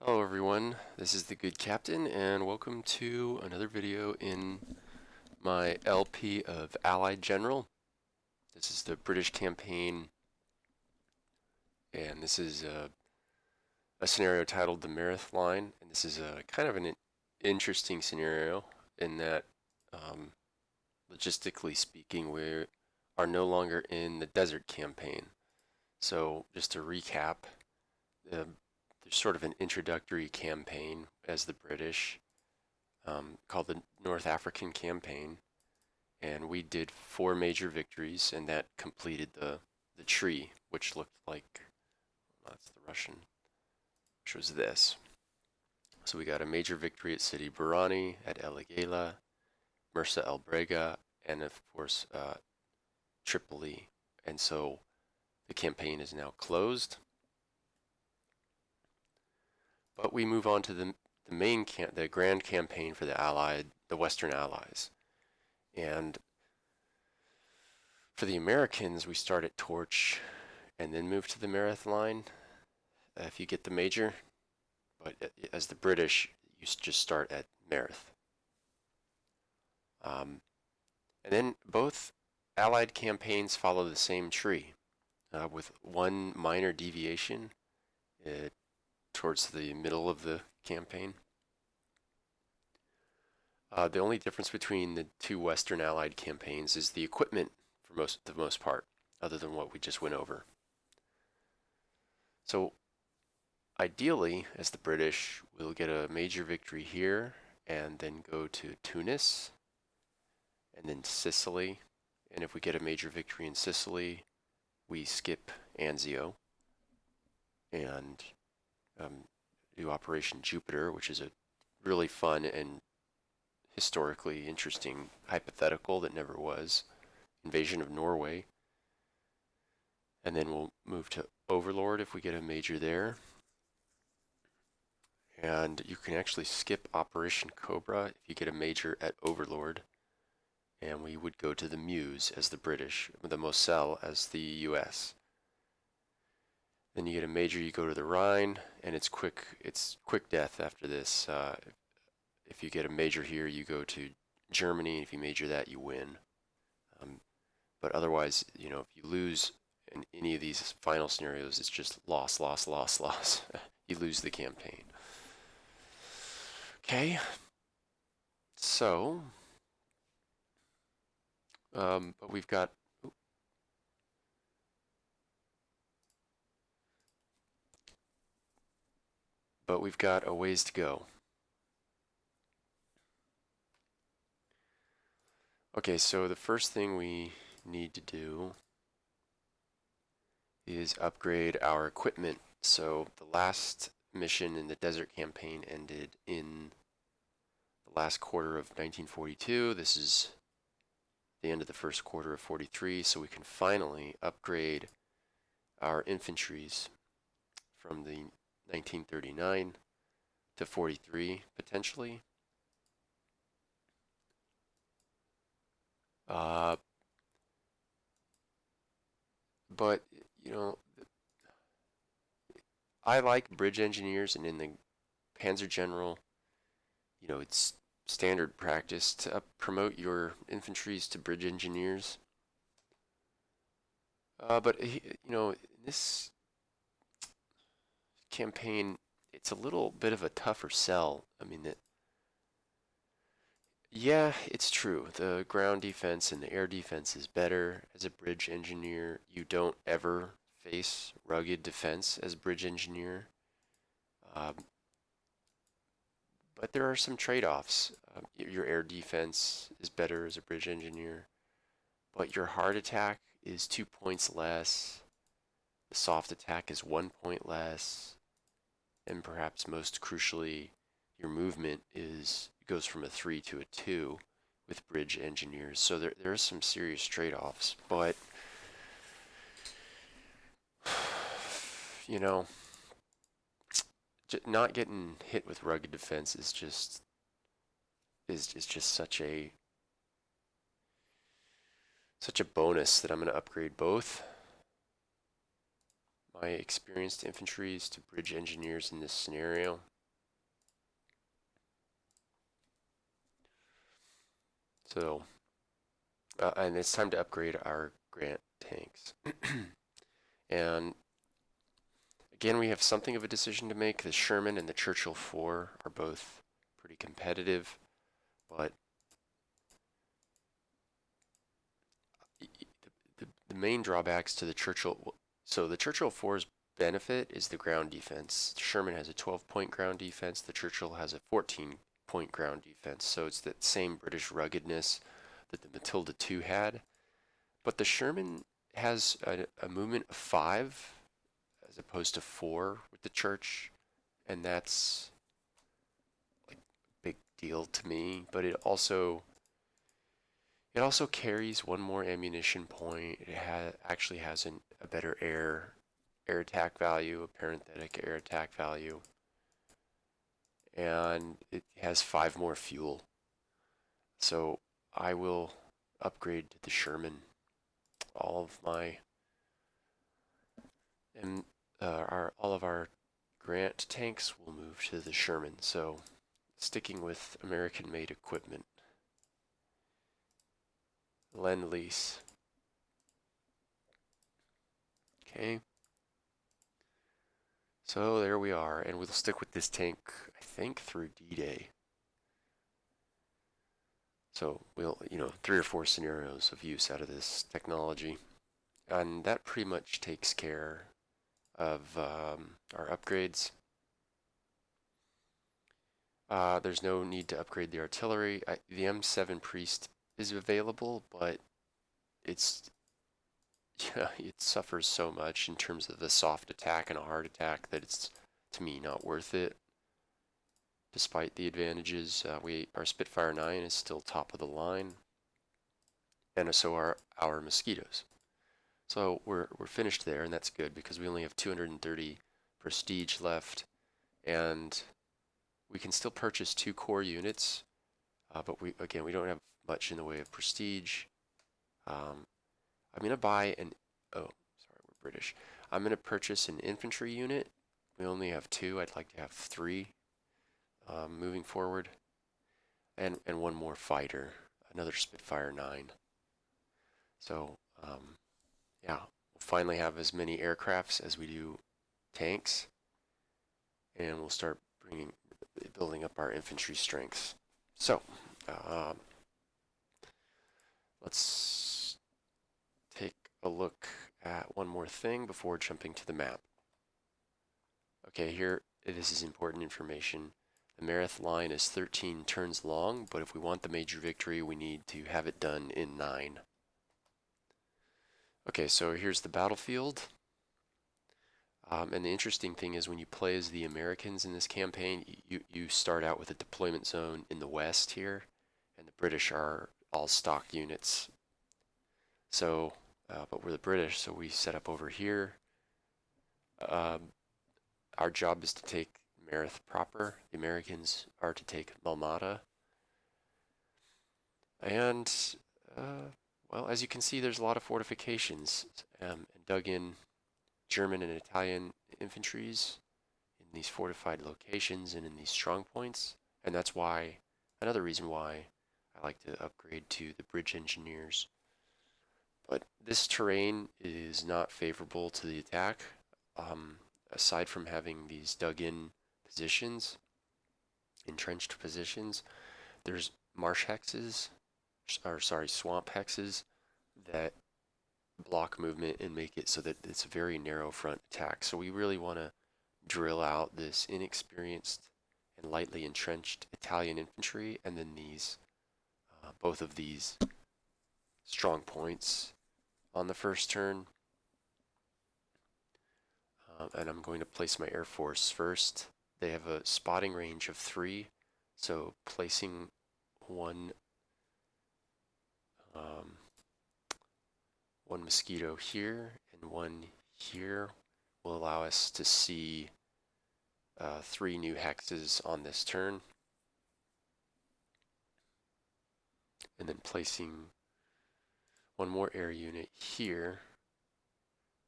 Hello everyone, this is the Good Captain and welcome to another video in my LP of Allied General. This is the British campaign and this is a scenario titled the Mareth Line, and this is a kind of an interesting scenario in that um, logistically speaking we are no longer in the desert campaign. So just to recap, there's sort of an introductory campaign as the British called the North African Campaign, and we did 4 major victories, and that completed the tree, which looked like that's the Russian, which was this. So we got a major victory at Sidi Barrani, at El Agheila, Mursa El Brega, and of course Tripoli. And so the campaign is now closed. But we move on to the grand campaign for the Western Allies. And for the Americans, we start at Torch and then move to the Mareth Line if you get the major. But as the British, you just start at Mareth. And then both Allied campaigns follow the same tree, with one minor deviation towards the middle of the campaign. The only difference between the two Western Allied campaigns is the equipment for the most part, other than what we just went over. So ideally, as the British, we'll get a major victory here and then go to Tunis and then Sicily. And if we get a major victory in Sicily, we skip Anzio and do Operation Jupiter, which is a really fun and historically interesting hypothetical that never was. Invasion of Norway. And then we'll move to Overlord if we get a major there. And you can actually skip Operation Cobra if you get a major at Overlord. And we would go to the Meuse as the British, the Moselle as the US. Then you get a major, you go to the Rhine, and it's quick death after this. If you get a major here, you go to Germany, and if you major that, you win. But otherwise, if you lose in any of these final scenarios, it's just loss, loss, loss, loss. You lose the campaign. Okay, so but we've got a ways to go. Okay, so the first thing we need to do is upgrade our equipment. So the last mission in the desert campaign ended in the last quarter of 1942. This is the end of the first quarter of 43, so we can finally upgrade our infantries from the 1939 to 43 potentially. But I like bridge engineers, and in the Panzer General, it's standard practice to promote your infantries to bridge engineers. But in this campaign, it's a little bit of a tougher sell. I mean, yeah, it's true. The ground defense and the air defense is better. As a bridge engineer, you don't ever face rugged defense as a bridge engineer. Um, but there are some trade-offs. Your air defense is better as a bridge engineer, but your hard attack is 2 points less. The soft attack is 1 point less. And perhaps most crucially, your movement goes from a 3 to a 2 with bridge engineers. So there are some serious trade-offs, but not getting hit with rugged defense is just such a bonus that I'm going to upgrade both. my experienced infantries to bridge engineers in this scenario. So, and it's time to upgrade our Grant tanks. And again, we have something of a decision to make. The Sherman and the Churchill 4 are both pretty competitive, but the main drawbacks to the Churchill, so the Churchill 4's benefit is the ground defense. Sherman has a 12-point ground defense. The Churchill has a 14-point ground defense. So it's that same British ruggedness that the Matilda II had. But the Sherman has a movement of 5 as opposed to 4 with the Church, and that's like a big deal to me. But it also carries one more ammunition point. It actually has a better air attack value, a parenthetic air attack value, and it has 5 more fuel. So I will upgrade to the Sherman. All of my and all of our Grant tanks will move to the Sherman. So sticking with American-made equipment. Lend-lease. Okay. So there we are, and we'll stick with this tank, I think, through D-Day. So we'll, 3 or 4 scenarios of use out of this technology. And that pretty much takes care of our upgrades. There's no need to upgrade the artillery. The M7 Priest is available, but it's it suffers so much in terms of a soft attack and a hard attack that it's, to me, not worth it. Despite the advantages, our Spitfire 9 is still top of the line, and so are our Mosquitoes. So we're finished there, and that's good because we only have 230 prestige left, and we can still purchase 2 core units, but we don't have much in the way of prestige. I'm gonna buy oh, sorry, we're British. I'm gonna purchase an infantry unit. We only have 2. I'd like to have 3 moving forward, and 1 more fighter, another Spitfire 9. So yeah, we'll finally have as many aircrafts as we do tanks, and we'll start building up our infantry strengths. So let's take a look at one more thing before jumping to the map. Okay, here, this is important information. The Mareth Line is 13 turns long, but if we want the major victory, we need to have it done in 9. Okay, so here's the battlefield. And the interesting thing is when you play as the Americans in this campaign, you start out with a deployment zone in the west here, and the British are all stock units. So, but we're the British, so we set up over here. Our job is to take Mareth proper. The Americans are to take Malmata. And, well, as you can see, there's a lot of fortifications and dug in German and Italian infantries in these fortified locations and in these strong points. And that's why, another reason why I like to upgrade to the bridge engineers. But this terrain is not favorable to the attack. Aside from having these dug-in positions, entrenched positions, there's marsh hexes, or sorry, swamp hexes that block movement and make it so that it's a very narrow front attack. So we really want to drill out this inexperienced and lightly entrenched Italian infantry, and then these, both of these strong points on the first turn. And I'm going to place my Air Force first. They have a spotting range of 3, so placing one Mosquito here and 1 here will allow us to see 3 new hexes on this turn. And then placing 1 more air unit here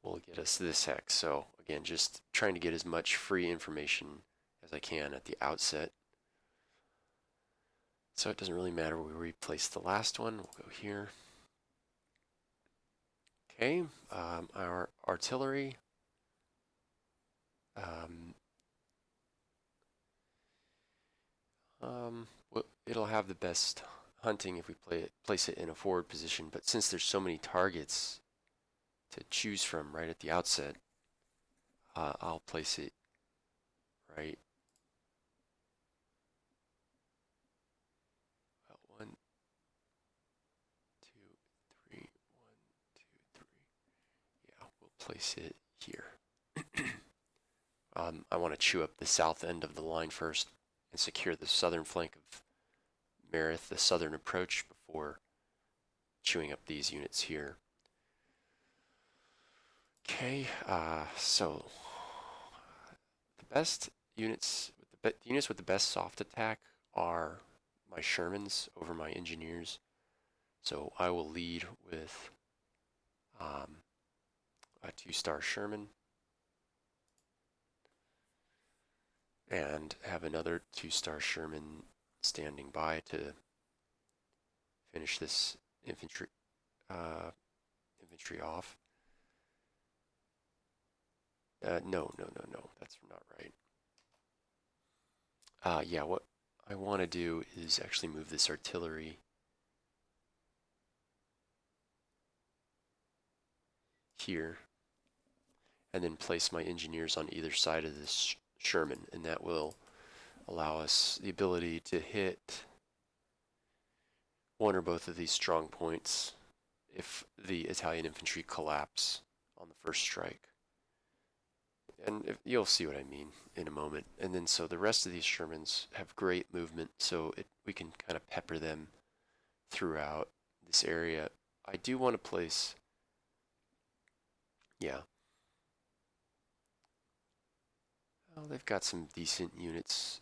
will get us this hex. So Again, just trying to get as much free information as I can at the outset. So it doesn't really matter where we place the last one. We'll go here. Okay, our artillery. It'll have the best hunting if we place it in a forward position, but since there's so many targets to choose from right at the outset, I'll place it right. One, two, three. One, two, three. Yeah, we'll place it here. I want to chew up the south end of the line first and secure the southern flank of Mareth, the southern approach, before chewing up these units here. Okay, so the best units, units with the best soft attack are my Shermans over my engineers. So I will lead with a 2-star Sherman and have another 2-star Sherman standing by to finish this infantry off. No, that's not right. Yeah, what I want to do is actually move this artillery here and then place my engineers on either side of this Sherman, and that will allow us the ability to hit one or both of these strong points if the Italian infantry collapse on the first strike. And you'll see what I mean in a moment. And then so the rest of these Shermans have great movement, so we can kind of pepper them throughout this area. I do want to place, yeah. Well, they've got some decent units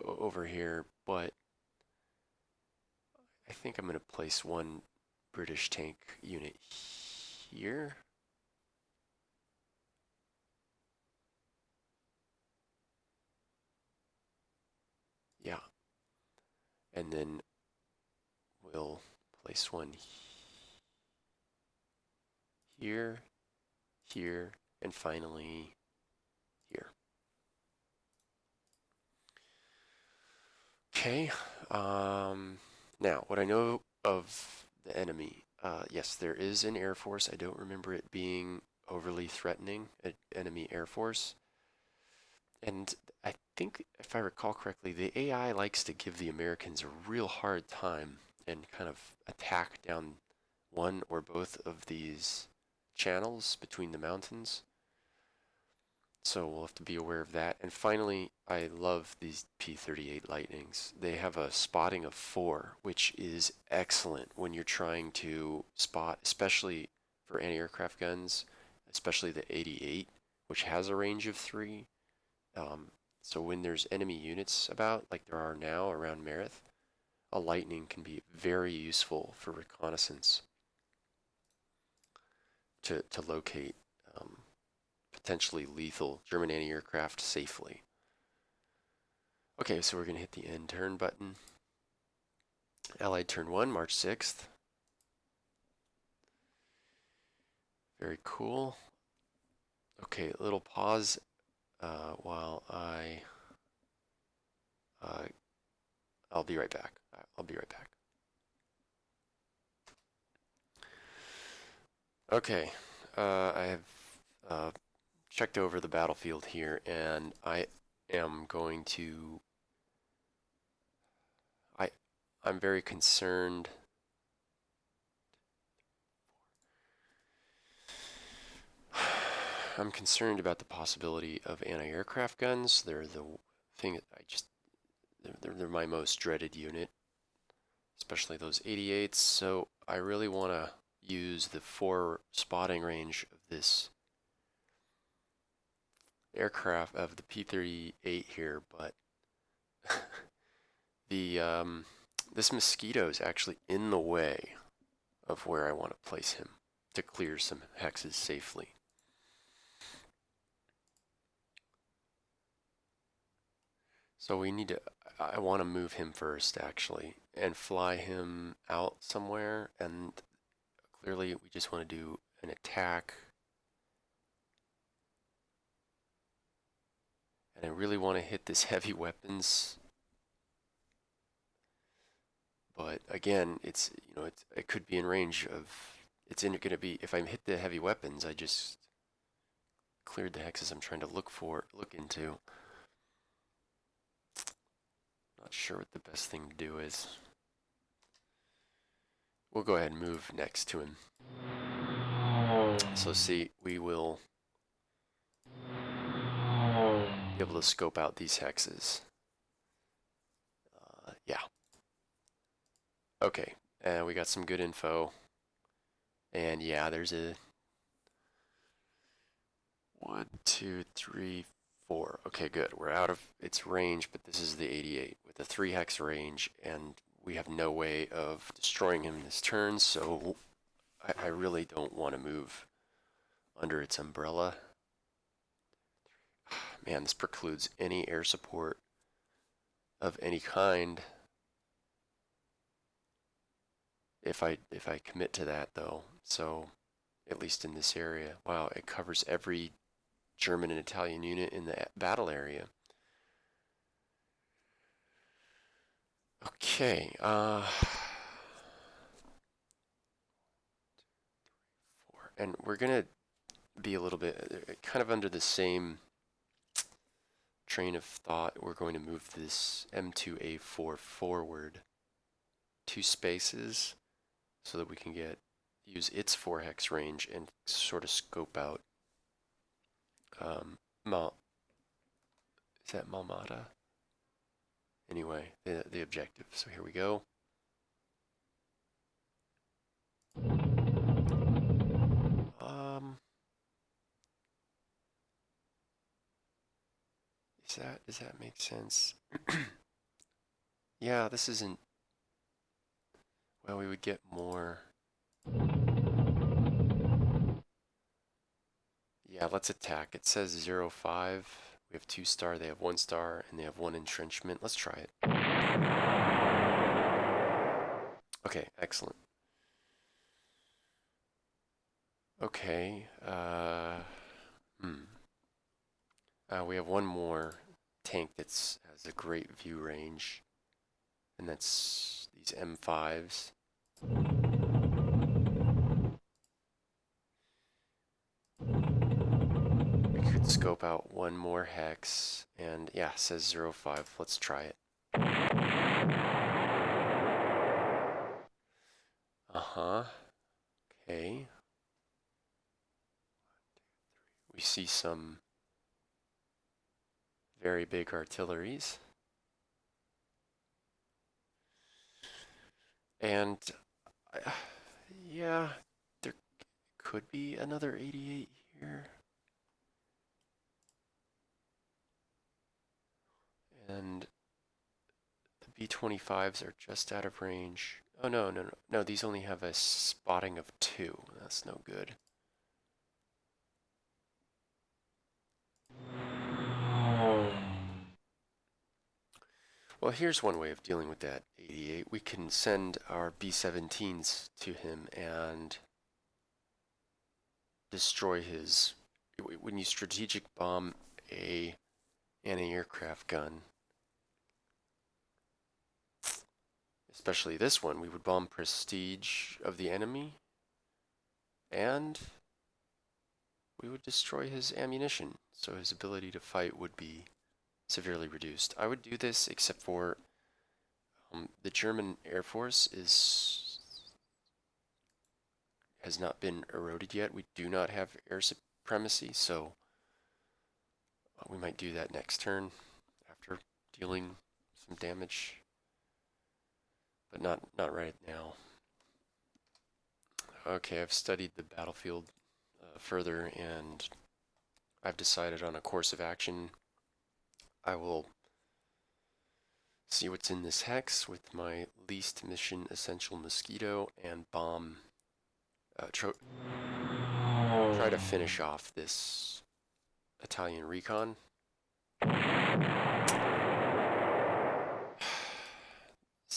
over here, but I think I'm going to place one British tank unit here. Yeah. And then we'll place one here, here, and finally here. Okay. Now, what I know of the enemy, yes, there is an air force. I don't remember it being overly threatening, an enemy air force. And I think, if I recall correctly, the AI likes to give the Americans a real hard time and kind of attack down one or both of these channels between the mountains. So we'll have to be aware of that. And finally, I love these P-38 Lightnings. They have a spotting of 4, which is excellent when you're trying to spot, especially for anti-aircraft guns, especially the 88, which has a range of 3. So when there's enemy units about, like there are now around Mareth, a Lightning can be very useful for reconnaissance to locate potentially lethal German anti-aircraft safely. Okay, so we're going to hit the end turn button. Allied turn 1, March 6th. Very cool. Okay, a little pause while I'll be right back. I'll be right back. Okay, I have checked over the battlefield here, and I am going to. I'm very concerned. I'm concerned about the possibility of anti-aircraft guns. They're the thing that they're my most dreaded unit, especially those 88s. So I really want to use the 4 spotting range of this aircraft, of the P-38 here, but the this Mosquito is actually in the way of where I want to place him to clear some hexes safely. So we need to, I want to move him first, actually, and fly him out somewhere. And clearly, we just want to do an attack. And I really want to hit this heavy weapons. But again, it could be in range of, going to be, if I hit the heavy weapons, I just cleared the hexes I'm trying to look into. Not sure what the best thing to do is. We'll go ahead and move next to him. So see, we will be able to scope out these hexes. Yeah. Okay, and we got some good info. And yeah, there's a 1, 2, 3, 4. Okay, good. We're out of its range, but this is the 88 with a 3 hex range, and we have no way of destroying him this turn, so I really don't want to move under its umbrella. Man, this precludes any air support of any kind. If I commit to that though, so at least in this area. Wow, it covers every German and Italian unit in the battle area. Okay, 4. And we're gonna be a little bit kind of under the same train of thought. We're going to move this M2A4 forward 2 spaces so that we can use its 4 hex range and sort of scope out is that Malmata? Anyway, the objective. So here we go. Does that make sense? Yeah, this isn't, well, we would get more. Yeah, let's attack. It says 0-5. We have 2 star, they have 1 star, and they have 1 entrenchment. Let's try it. Okay, excellent. Okay, we have 1 more tank that has a great view range, and that's these M5s. We could scope out 1 more hex, and yeah, it says 0-5. Let's try it. Uh-huh. Okay. We see some very big artilleries. And yeah, there could be another 88 here. And the B-25s are just out of range. Oh, no, these only have a spotting of 2. That's no good. Well, here's one way of dealing with that 88. We can send our B-17s to him and destroy his... When you strategic bomb a anti-aircraft gun, especially this one, we would bomb prestige of the enemy, and we would destroy his ammunition, so his ability to fight would be severely reduced. I would do this except for the German Air Force has not been eroded yet. We do not have air supremacy, so we might do that next turn after dealing some damage, but not right now. Okay, I've studied the battlefield further, and I've decided on a course of action. I will see what's in this hex with my least mission essential mosquito and bomb. Try to finish off this Italian recon.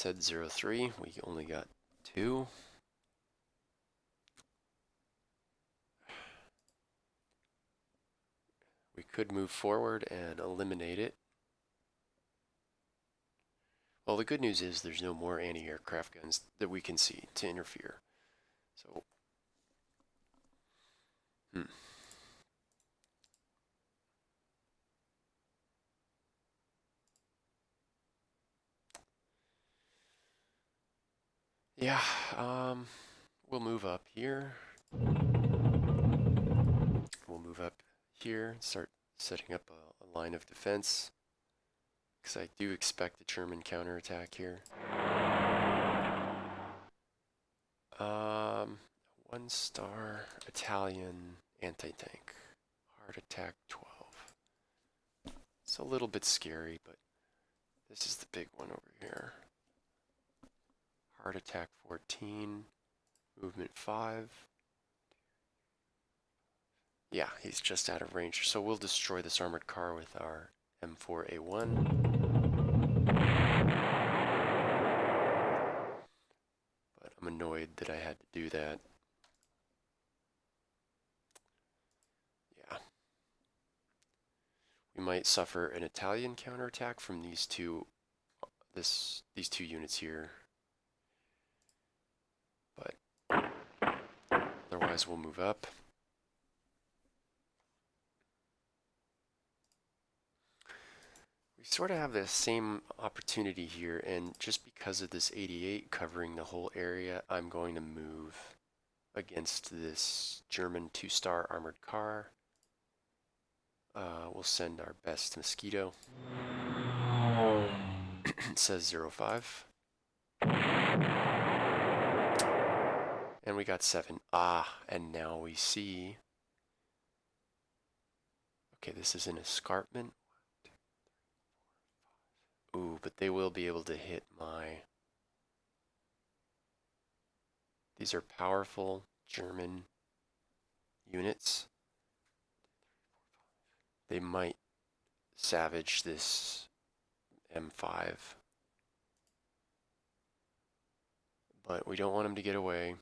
said 0-3. We only got 2. We could move forward and eliminate it. Well, the good news is there's no more anti-aircraft guns that we can see to interfere. So, yeah, we'll move up here. We'll move up here and start setting up a line of defense, because I do expect a German counterattack here. 1-star Italian anti-tank. Heart attack 12. It's a little bit scary, but this is the big one over here. Heart attack 14. Movement 5. Yeah, he's just out of range. So we'll destroy this armored car with our M4A1. But I'm annoyed that I had to do that. Yeah. We might suffer an Italian counterattack from these two units here. But otherwise we'll move up. We sort of have the same opportunity here, and just because of this 88 covering the whole area, I'm going to move against this German 2-star armored car. We'll send our best Mosquito. It says 05. And we got 7. And now we see... Okay, this is an escarpment. Ooh, but they will be able to hit my... These are powerful German units. They might savage this M5. But we don't want them to get away.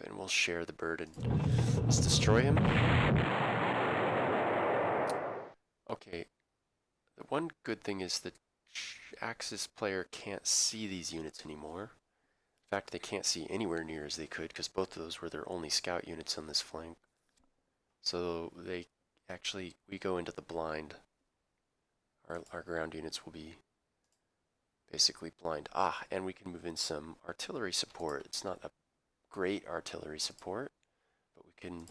And we'll share the burden. Let's destroy him. Okay. The one good thing is the Axis player can't see these units anymore. In fact, they can't see anywhere near as they could, because both of those were their only scout units on this flank. So we go into the blind. Our ground units will be basically blind. And we can move in some artillery support. It's not a great artillery support, but we can,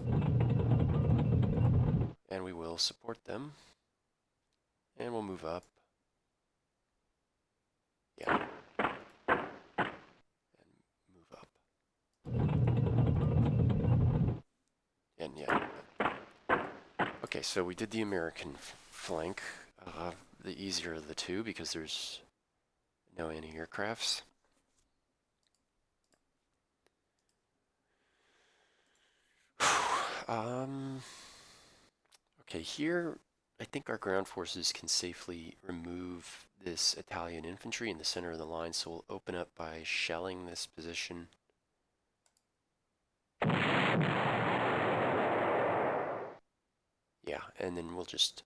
and we will support them. And we'll move up. Yeah. And move up. And yeah. Okay, so we did the American flank. The easier of the two, because there's no anti-aircrafts. Okay, here I think our ground forces can safely remove this Italian infantry in the center of the line, so we'll open up by shelling this position. Yeah, and then we'll just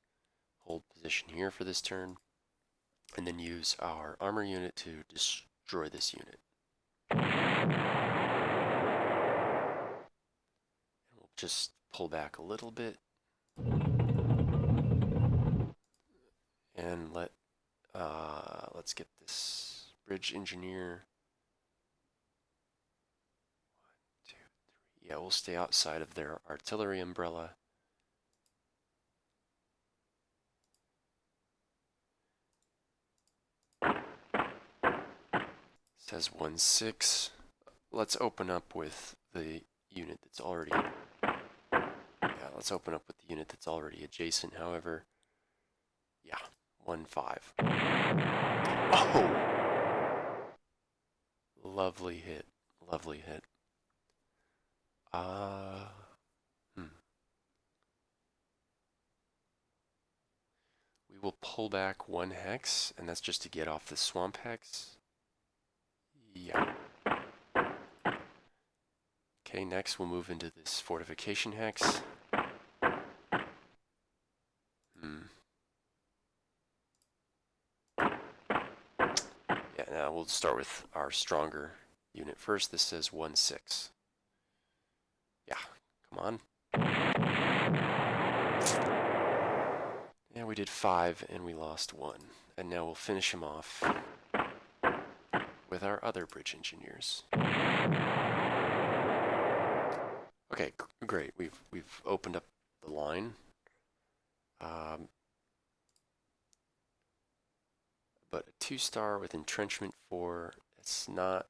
hold position here for this turn, and then use our armor unit to destroy this unit. Just pull back a little bit and let's get this bridge engineer. 1, 2, 3. Yeah, we'll stay outside of their artillery umbrella. Says 1-6. Let's open up with the unit that's already... Yeah, let's open up with the unit that's already adjacent, however. Yeah, 1-5. Oh! Lovely hit. Lovely hit. pull back 1 hex, and that's just to get off the swamp hex. Yeah. Okay, next we'll move into this fortification hex. Yeah, now we'll start with our stronger unit first. This says 1-6. Yeah, come on. Yeah, we did 5 and we lost 1. And now we'll finish him off with our other bridge engineers. Okay, great. We've opened up the line. But a 2-star with entrenchment 4, it's not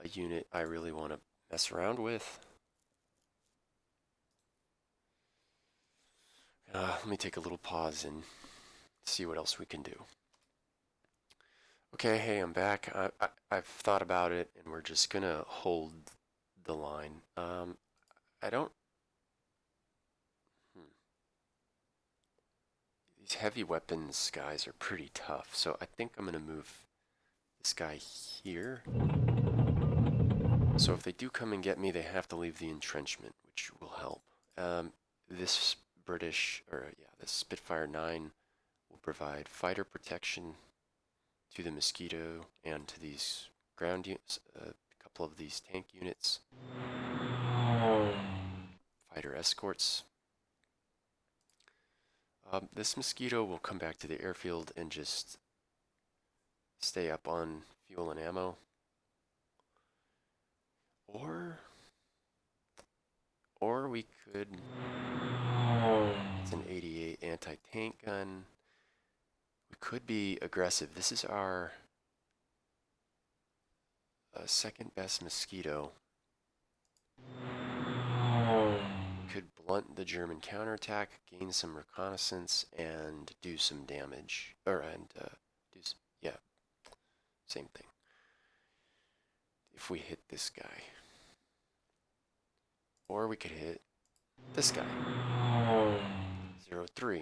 a unit I really want to mess around with. Let me take a little pause and see what else we can do. Okay, hey, I'm back. I've thought about it, and we're just gonna hold the line. I don't. These heavy weapons guys are pretty tough, so I think I'm gonna move this guy here. So if they do come and get me, they have to leave the entrenchment, which will help. This this Spitfire 9 will provide fighter protection to the Mosquito and to these ground units, a couple of these tank units, fighter escorts. This Mosquito will come back to the airfield and just stay up on fuel and ammo. Or we could, it's an 88 anti-tank gun. We could be aggressive. This is our second best Mosquito. Could blunt the German counterattack, gain some reconnaissance, and do some damage. Yeah, same thing. If we hit this guy. Or we could hit this guy. 0-3.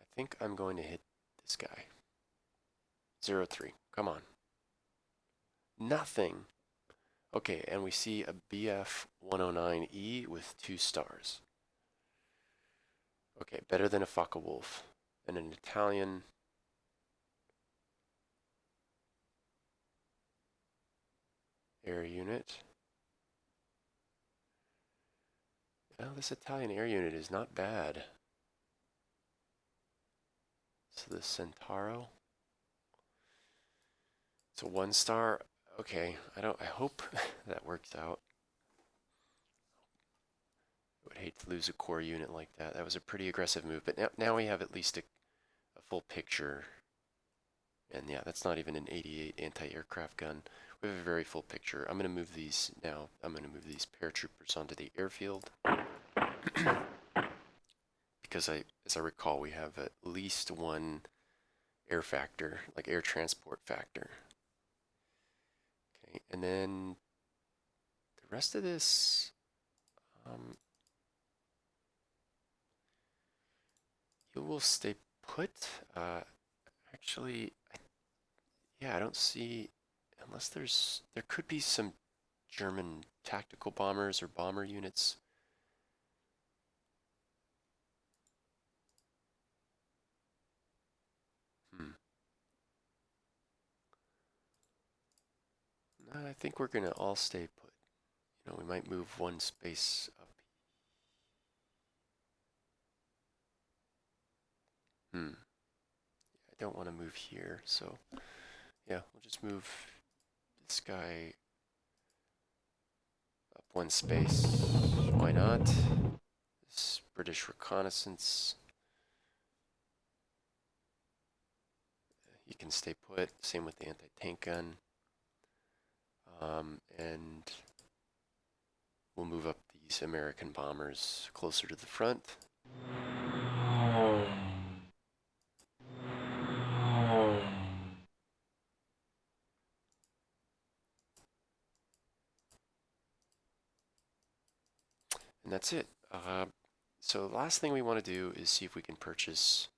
I think I'm going to hit this guy. 0-3. Come on. Nothing. Okay, and we see a BF 109E with 2 stars. Okay, better than a Focke-Wulf. And an Italian. Air unit. Well, this Italian air unit is not bad. So the Centauro. It's a 1-star. Okay, I hope that works out. I would hate to lose a core unit like that. That was a pretty aggressive move, but now we have at least a full picture. And yeah, that's not even an 88 anti-aircraft gun. We have a very full picture. I'm going to move these now. I'm going to move these paratroopers onto the airfield. Because as I recall, we have at least 1 air factor, like air transport factor. Okay, and then the rest of this, you will stay put. Actually, yeah, I don't see, unless there could be some German tactical bombers or bomber units. No, I think we're gonna all stay put. You know, we might move 1 space up. I don't want to move here, so yeah, we'll just move this guy up 1 space. Why not? This British reconnaissance. You can stay put. Same with the anti-tank gun. And we'll move up these American bombers closer to the front. And that's it. So the last thing we want to do is see if we can purchase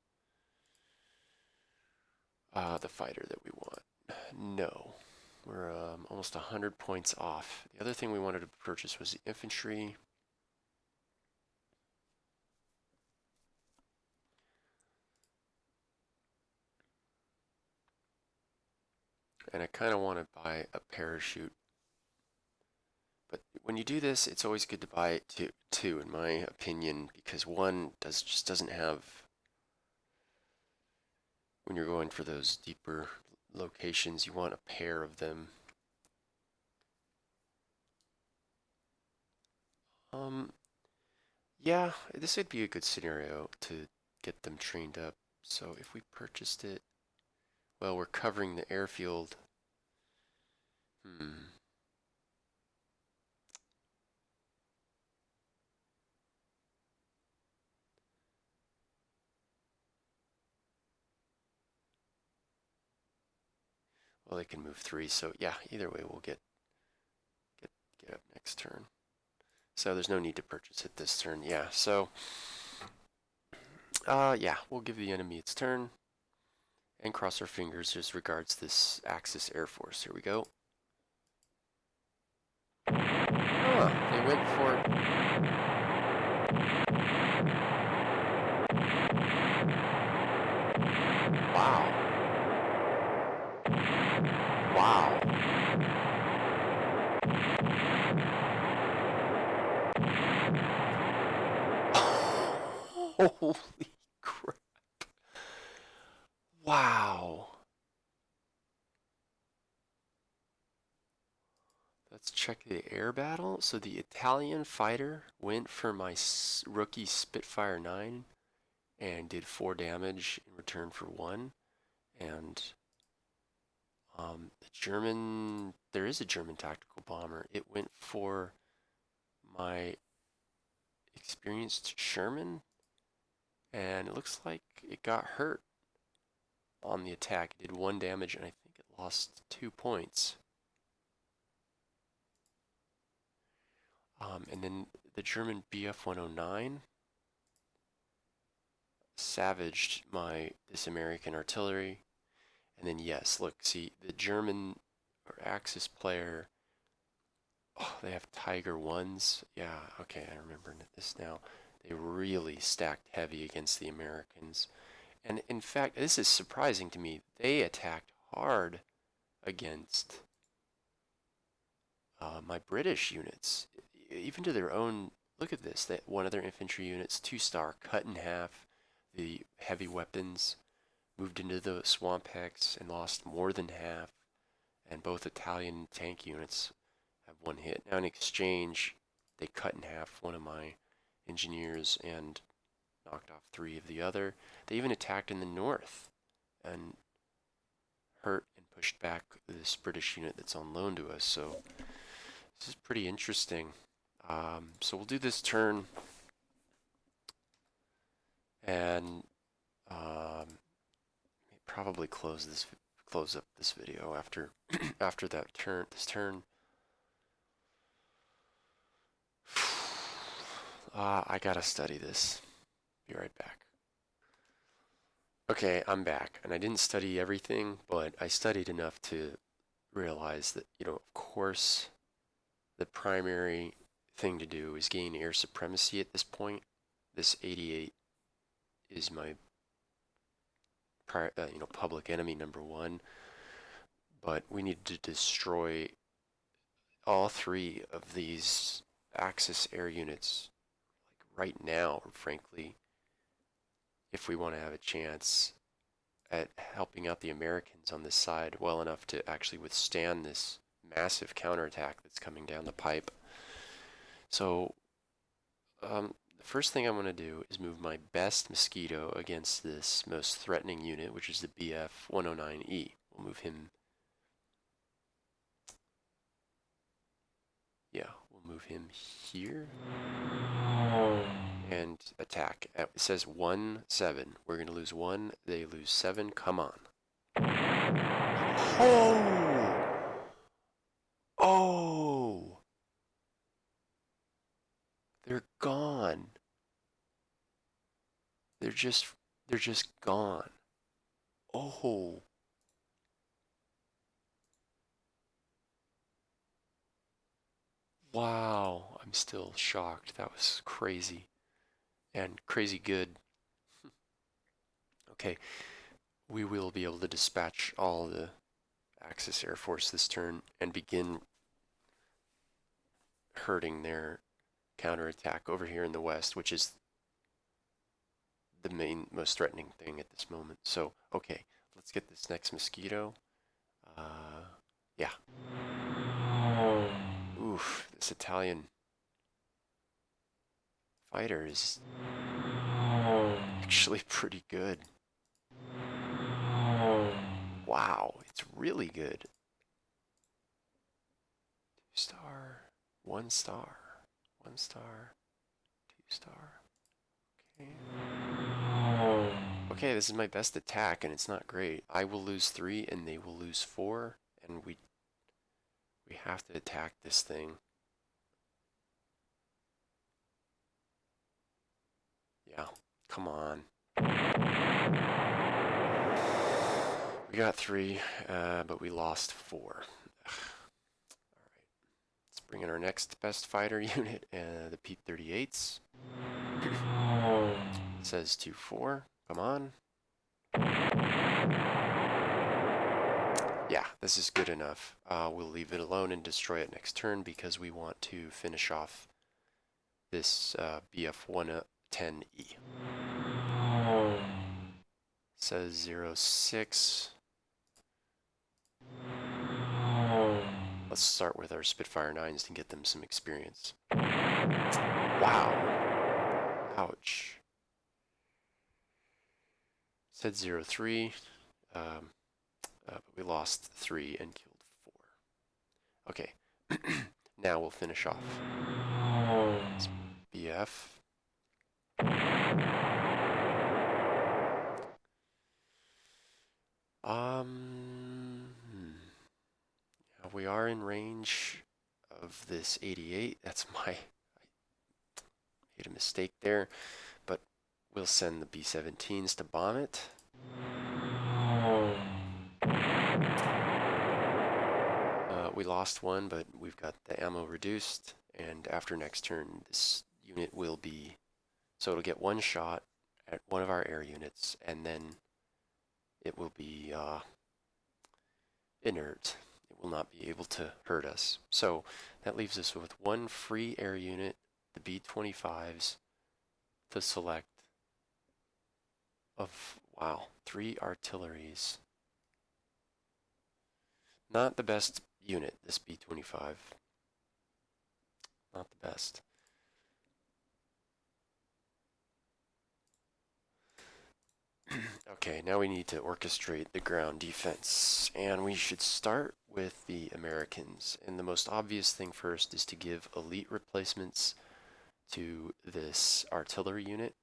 the fighter that we want. No, we're almost 100 points off. The other thing we wanted to purchase was the infantry. And I kind of want to buy a parachute. But when you do this, it's always good to buy two, in my opinion, because one just doesn't have, when you're going for those deeper locations, you want a pair of them. Yeah, this would be a good scenario to get them trained up. So if we purchased it, well, we're covering the airfield. Hmm. Well, they can move 3, so yeah, either way we'll get up next turn. So there's no need to purchase it this turn. Yeah, so yeah, we'll give the enemy its turn and cross our fingers as regards this Axis Air Force. Here we go. They went for... Wow. Wow. Holy crap. Wow. Let's check the air battle. So the Italian fighter went for my rookie Spitfire 9 and did 4 damage in return for 1. And the German, there is a German tactical bomber. It went for my experienced Sherman, and it looks like it got hurt on the attack. It did 1 damage, and I think it lost 2 points. And then the German BF-109 savaged this American artillery. And then yes, look, see the German or Axis player. Oh, they have Tiger 1s. Yeah, okay, I remember this now. They really stacked heavy against the Americans. And in fact, this is surprising to me. They attacked hard against my British units, even to their own. Look at this. That one of their infantry units, 2-star, cut in half. The heavy weapons moved into the swamp hex and lost more than half. And both Italian tank units have 1 hit. Now in exchange, they cut in half one of my engineers and knocked off 3 of the other. They even attacked in the north and hurt and pushed back this British unit that's on loan to us. So this is pretty interesting. So we'll do this turn and probably close up this video after after this turn. I gotta study this. Be right back. Okay, I'm back, and I didn't study everything, but I studied enough to realize that, of course, the primary thing to do is gain air supremacy at this point. This 88 is my public enemy number 1, but we need to destroy all 3 of these Axis air units like right now, frankly, if we want to have a chance at helping out the Americans on this side well enough to actually withstand this massive counterattack that's coming down the pipe. So the first thing I'm going to do is move my best Mosquito against this most threatening unit, which is the BF-109E. We'll move him. Yeah, we'll move him here and attack. It says 1-7. We're going to lose 1. They lose 7. Come on. Oh! Oh! They're gone. they're just gone. Oh, wow. I'm still shocked. That was crazy and crazy good. Okay, we will be able to dispatch all the Axis Air Force this turn and begin hurting their counterattack over here in the west, which is the most threatening thing at this moment. So, okay, let's get this next mosquito. Yeah. Oof, this Italian fighter is actually pretty good. Wow, it's really good. 2-star, 1-star, 1-star, 2-star. Okay. Okay, this is my best attack, and it's not great. I will lose 3, and they will lose 4, and we have to attack this thing. Yeah, come on. We got 3, but we lost 4. Ugh. All right, let's bring in our next best fighter unit, the P-38s. It says 2-4. Come on. Yeah, this is good enough. We'll leave it alone and destroy it next turn because we want to finish off this BF-110E. Says 06. Let's start with our Spitfire 9s to get them some experience. Wow. Ouch. Said 03. But we lost 3 and killed 4. Okay. Now we'll finish off. BF. We are in range of this 88. That's I made a mistake there, but we'll send the B-17s to bomb it. We lost 1, but we've got the ammo reduced, and after next turn, this unit will be, so it'll get 1 shot at one of our air units, and then it will be inert. It will not be able to hurt us. So that leaves us with 1 free air unit, the B-25s, to select of, wow, 3 artilleries. Not the best unit, this B-25. Not the best. Okay, now we need to orchestrate the ground defense, and we should start with the Americans. And the most obvious thing first is to give elite replacements to this artillery unit.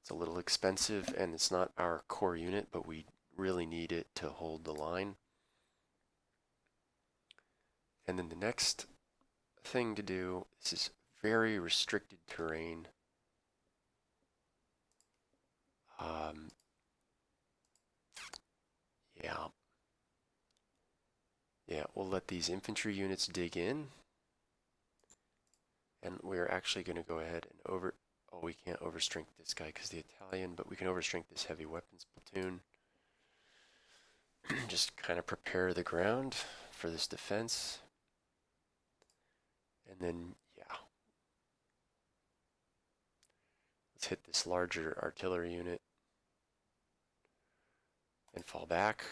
It's a little expensive, and it's not our core unit, but we really need it to hold the line. And then the next thing to do, this is very restricted terrain. Yeah. Yeah, we'll let these infantry units dig in. And we're actually going to go ahead and oh, we can't overstrength this guy because the Italian, but we can overstrength this heavy weapons platoon. Just kind of prepare the ground for this defense. And then, yeah. Let's hit this larger artillery unit and fall back.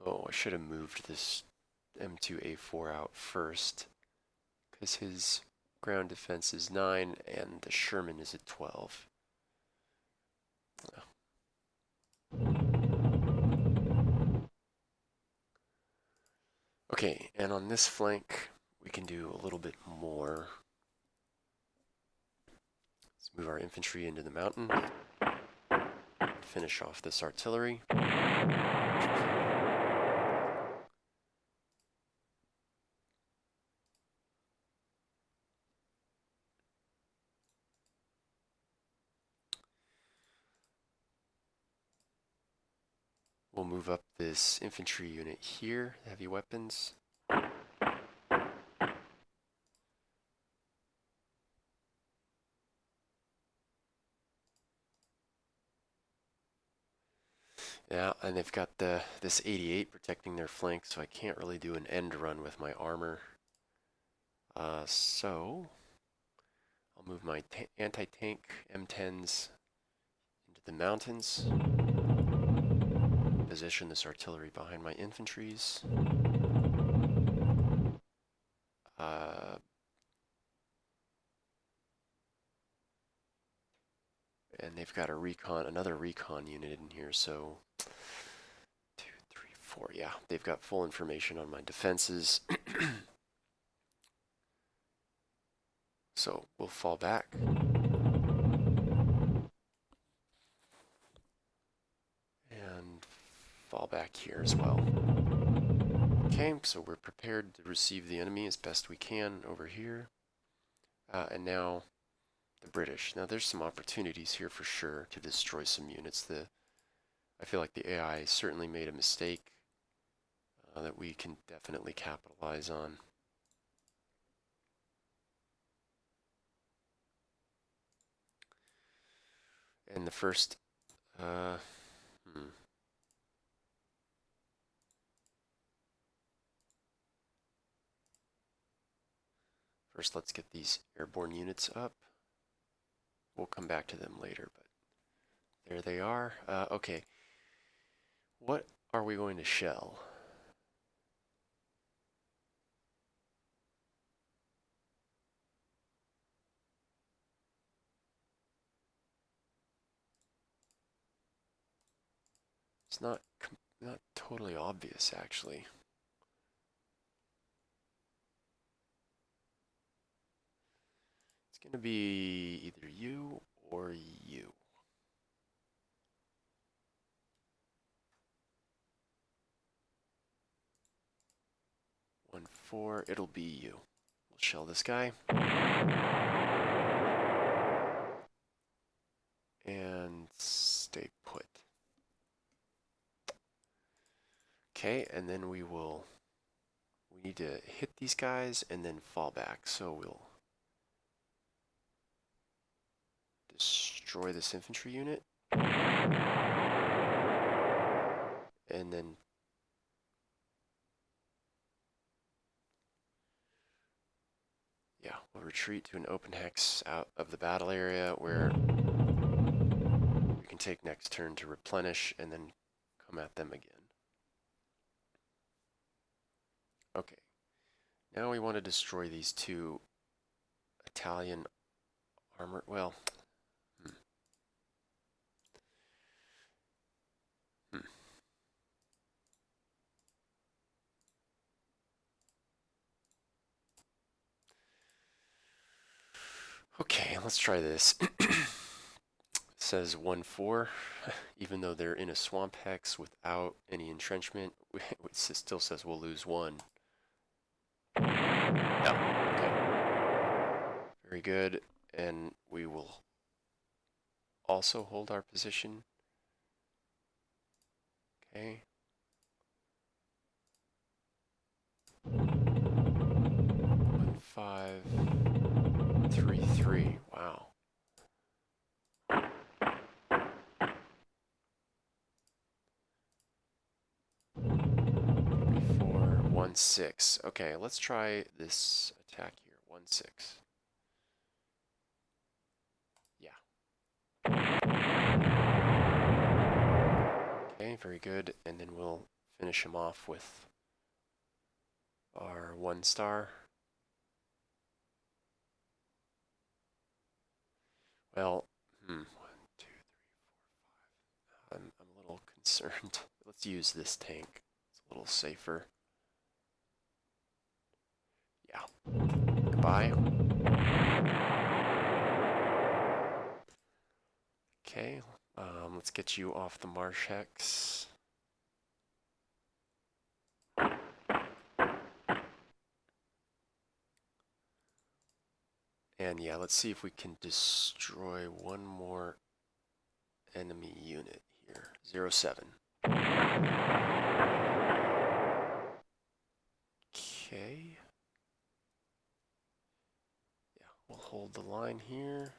Oh, I should have moved this M2A4 out first because his ground defense is 9 and the Sherman is at 12. Okay, and on this flank, we can do a little bit more. Let's move our infantry into the mountain. Finish off this artillery. We'll move up this infantry unit here, heavy weapons. Yeah, and they've got this 88 protecting their flank, so I can't really do an end run with my armor. So I'll move my anti-tank M10s into the mountains. Position this artillery behind my infantries. And they've got another recon unit in here, so 2, 3, 4. Yeah, they've got full information on my defenses. So we'll fall back. And fall back here as well. Okay, so we're prepared to receive the enemy as best we can over here. And now the British. Now there's some opportunities here for sure to destroy some units. I feel like the AI certainly made a mistake that we can definitely capitalize on. And the first, First, let's get these airborne units up. We'll come back to them later, but there they are. Okay, what are we going to shell? It's not totally obvious, actually. It's going to be either you or you. 1-4, it'll be you. We'll shell this guy. And stay put. Okay, and then we need to hit these guys and then fall back. So we'll destroy this infantry unit. And then yeah, we'll retreat to an open hex out of the battle area where we can take next turn to replenish and then come at them again. Okay, now we want to destroy these two Italian armor. Well, Okay, let's try this. It says 1-4, even though they're in a swamp hex without any entrenchment, it still says we'll lose 1. No, okay. Very good, and we will also hold our position. Okay. 1-5-3-3. Wow. 3-4-1-6. Okay, let's try this attack here. 1-6. Yeah. Okay, very good. And then we'll finish him off with our 1-star. Well, 1, 2, 3, 4, 5. I'm a little concerned. Let's use this tank. It's a little safer. Yeah. Goodbye. Okay. Let's get you off the marsh hex. And yeah, let's see if we can destroy one more enemy unit here. 0-7. Okay. Yeah, we'll hold the line here.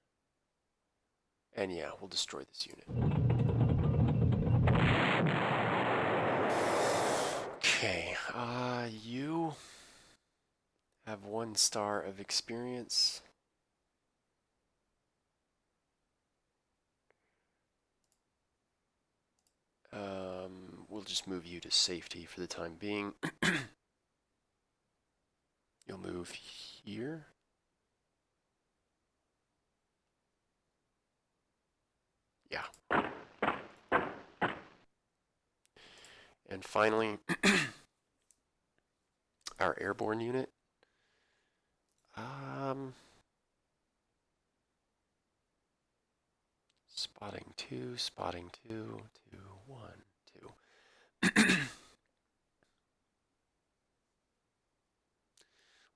And yeah, we'll destroy this unit. Okay, you have 1 star of experience. We'll just move you to safety for the time being. You'll move here. Yeah. And finally, our airborne unit. Spotting 2, spotting 2, 2, 1, 2.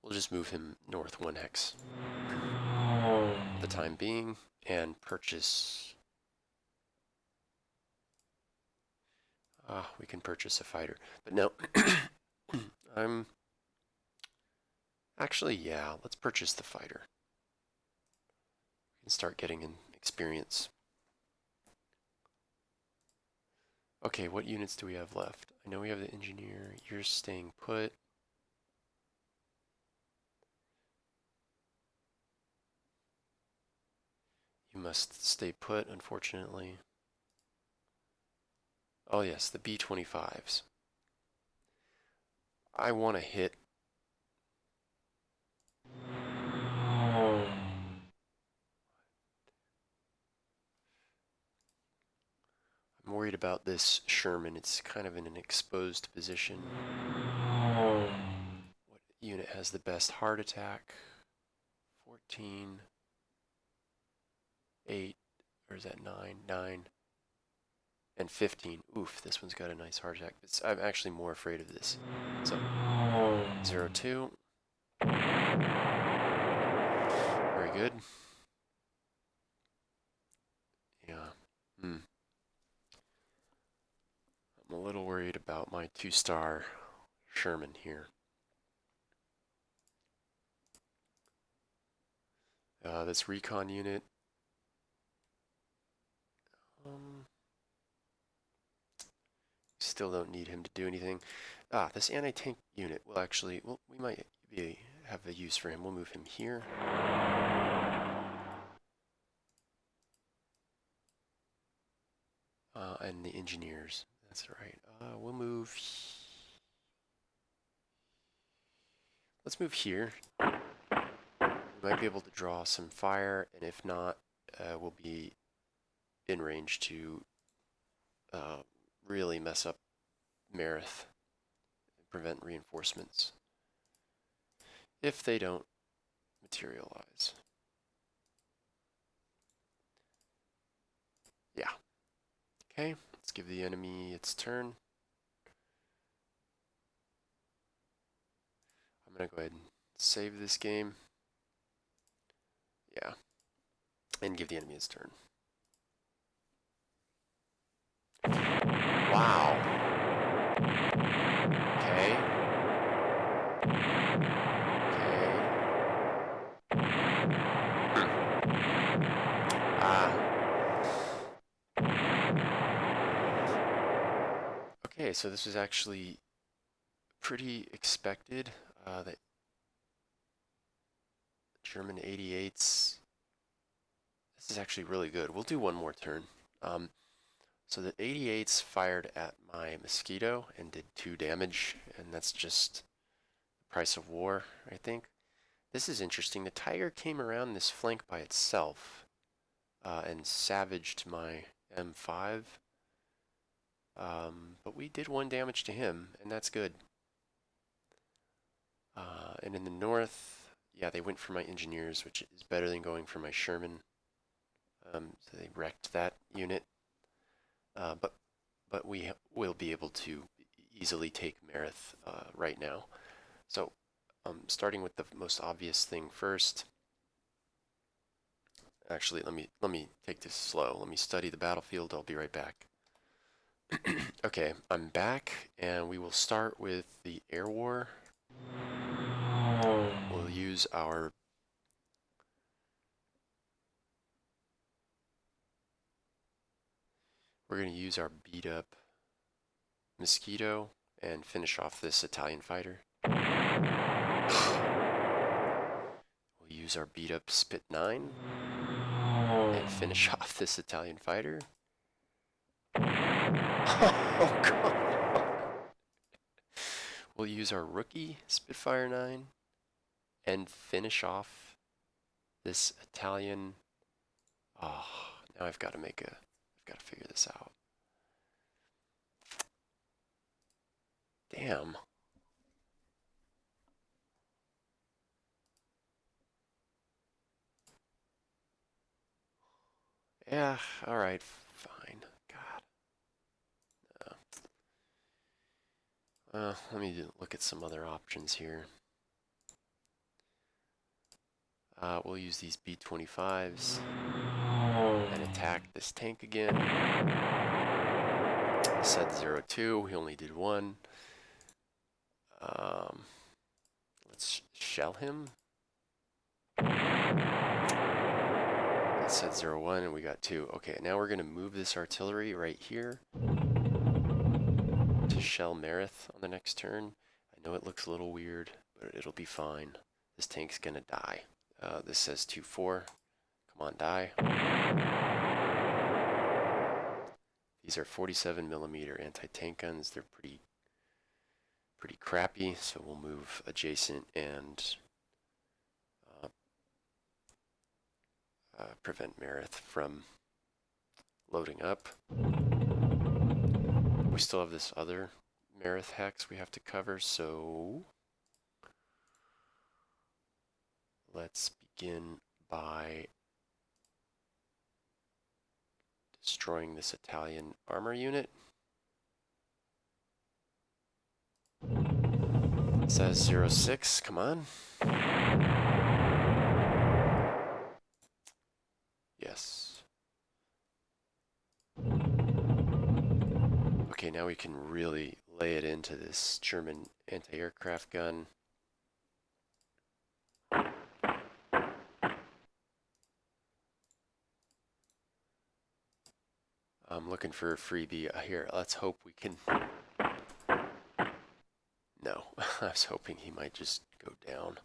We'll just move him north 1 hex for the time being and purchase. We can purchase a fighter. But no, actually, yeah, let's purchase the fighter. We can start getting in experience. Okay, what units do we have left? I know we have the engineer. You're staying put. You must stay put, unfortunately. Oh yes, the B-25s. I want to hit. I'm worried about this Sherman. It's kind of in an exposed position. What unit has the best heart attack? 14, 8, or is that 9? 9, and 15. Oof, this one's got a nice heart attack. I'm actually more afraid of this. So, 0, 2. Very good. Yeah. I'm a little worried about my 2-star Sherman here. This recon unit. Still don't need him to do anything. This anti-tank unit will actually, well, we might have a use for him. We'll move him here. And the engineers, that's right. We'll move, let's move here. We might be able to draw some fire, and if not, we'll be in range to really mess up Mareth and prevent reinforcements if they don't materialize. Yeah. Okay, let's give the enemy its turn. I'm gonna go ahead and save this game. Yeah. And give the enemy its turn. Wow. Okay. Okay, so this was actually pretty expected. The German 88s. This is actually really good. We'll do one more turn. So the 88s fired at my Mosquito and did 2 damage, and that's just the price of war, I think. This is interesting. The Tiger came around this flank by itself and savaged my M5. But we did 1 damage to him, and that's good. And in the north, yeah, they went for my engineers, which is better than going for my Sherman. So they wrecked that unit. But we will be able to easily take Mareth right now. So starting with the most obvious thing first. Actually, let me take this slow. Let me study the battlefield. I'll be right back. Okay, I'm back, and we will start with the air war. We'll use our we're going to use our beat up Mosquito and finish off this Italian fighter. We'll use our beat up Spit 9 and finish off this Italian fighter. Oh, God. We'll use our rookie Spitfire 9 and finish off this Italian. Oh, now I've got to figure this out. Damn. Yeah, alright, fine. God. Let me look at some other options here. We'll use these B-25s and attack this tank again. I said 0-2, he only did 1. Let's shell him. It said 0-1 and we got 2. Okay, now we're going to move this artillery right here to shell Mareth on the next turn. I know it looks a little weird, but it'll be fine. This tank's going to die. This says 2-4. Come on, die. These are 47 millimeter anti-tank guns. They're pretty crappy, so we'll move adjacent and prevent Mareth from loading up. We still have this other Mareth hex we have to cover, so let's begin by destroying this Italian armor unit. It says 0-6, come on. Yes. Okay, now we can really lay it into this German anti-aircraft gun. I'm looking for a freebie here. Let's hope we can. No, I was hoping he might just go down.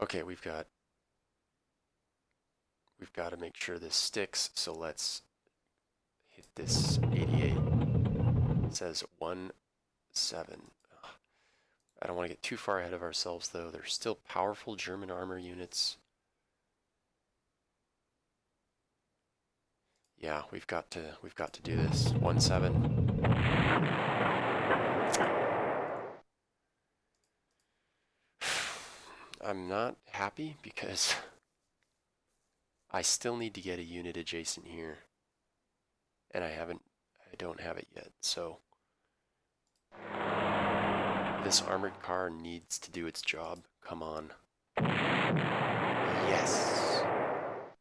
Okay, we've got to make sure this sticks, so let's hit this 88. It says 1-7. I don't want to get too far ahead of ourselves though. They're still powerful German armor units. Yeah, we've got to do this. 1-7. I'm not happy because I still need to get a unit adjacent here. And I don't have it yet, so this armored car needs to do its job. Come on. Yes.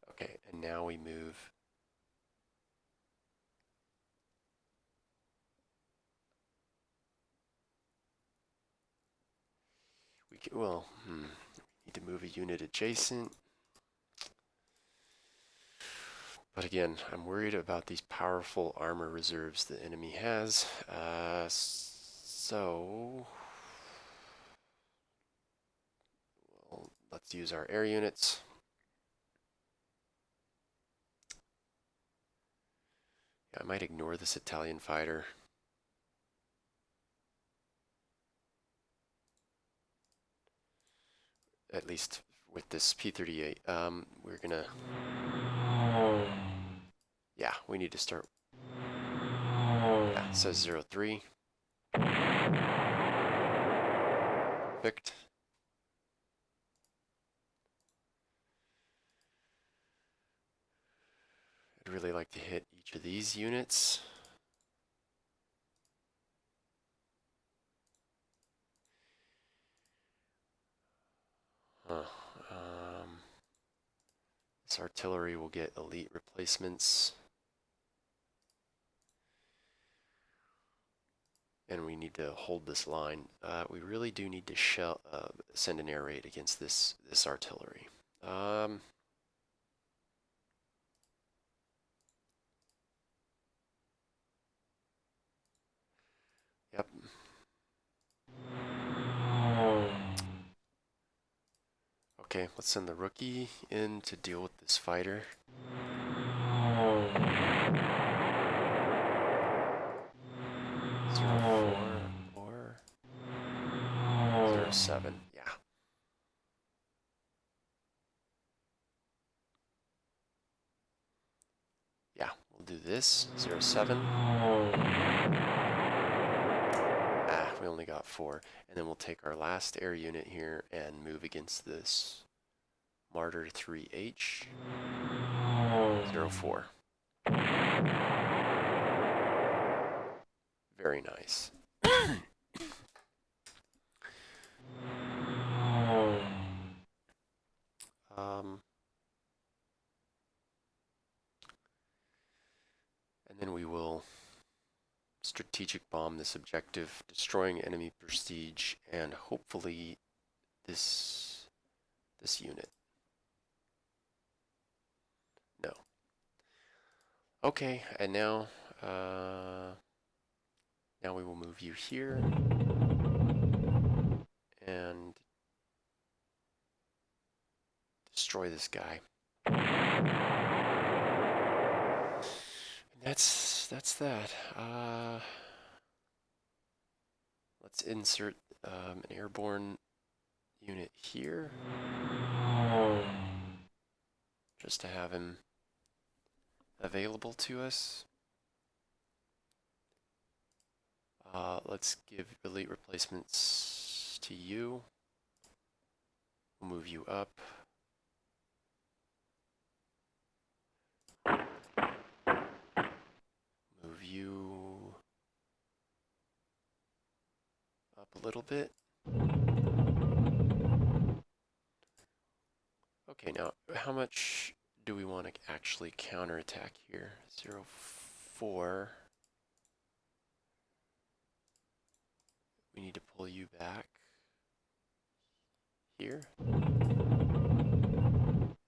Okay, and now we move. We can, well, need to move a unit adjacent. But again, I'm worried about these powerful armor reserves the enemy has. So well, let's use our air units. Yeah, I might ignore this Italian fighter. At least with this P-38. We're gonna... Yeah, we need to start... Yeah, it says 0-3. Perfect. I'd really like to hit each of these units. This artillery will get elite replacements. and we need to hold this line. We really do need to send an air raid against this artillery. Yep. Okay, let's send the rookie in to deal with this fighter. 04 or 07. Yeah. Yeah, we'll do this. 07. Ah, we only got 4. And then we'll take our last air unit here and move against this Martyr 3H. 04. Very nice. And then we will strategic bomb this objective, destroying enemy prestige, and hopefully this unit. No. Okay, and now we will move you here and destroy this guy. And that's that. Let's insert an airborne unit here, just to have him available to us. Let's give elite replacements to you. We'll move you up. Move you up a little bit. Okay, now how much do we want to actually counterattack here? 04. We need to pull you back here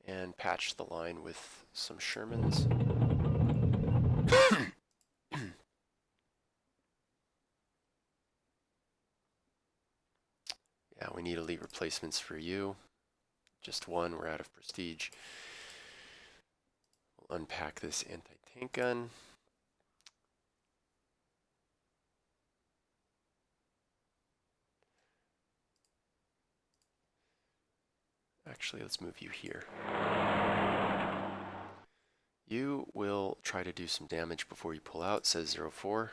and patch the line with some Shermans. Yeah, we need elite replacements for you. Just one, we're out of prestige. We'll unpack this anti-tank gun. Actually, let's move you here. You will try to do some damage before you pull out, says 04.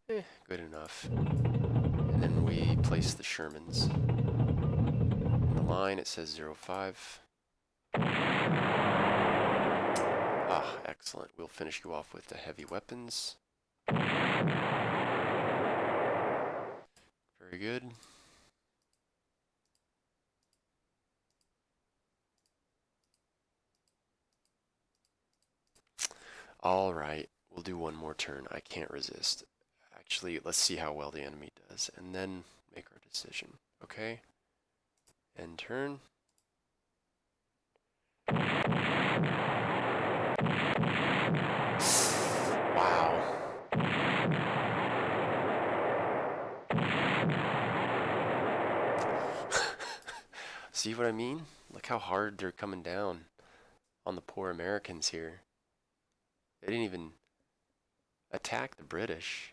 Good enough. And then we place the Shermans. In the line, it says 05. Ah, excellent. We'll finish you off with the heavy weapons. Very good. All right, we'll do one more turn. I can't resist. Actually, let's see how well the enemy does, and then make our decision. Okay? End turn. Wow. See what I mean? Look how hard they're coming down on the poor Americans here. They didn't even attack the British.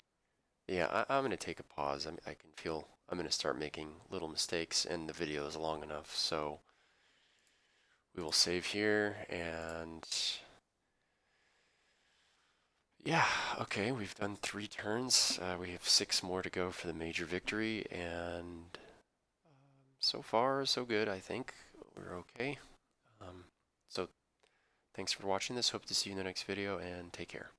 Yeah, I'm going to take a pause. I can feel I'm going to start making little mistakes, and the video is long enough, so we will save here, and yeah, okay, we've done 3 turns. We have 6 more to go for the major victory, and so far, so good, I think. We're okay. So thanks for watching this. Hope to see you in the next video, and take care.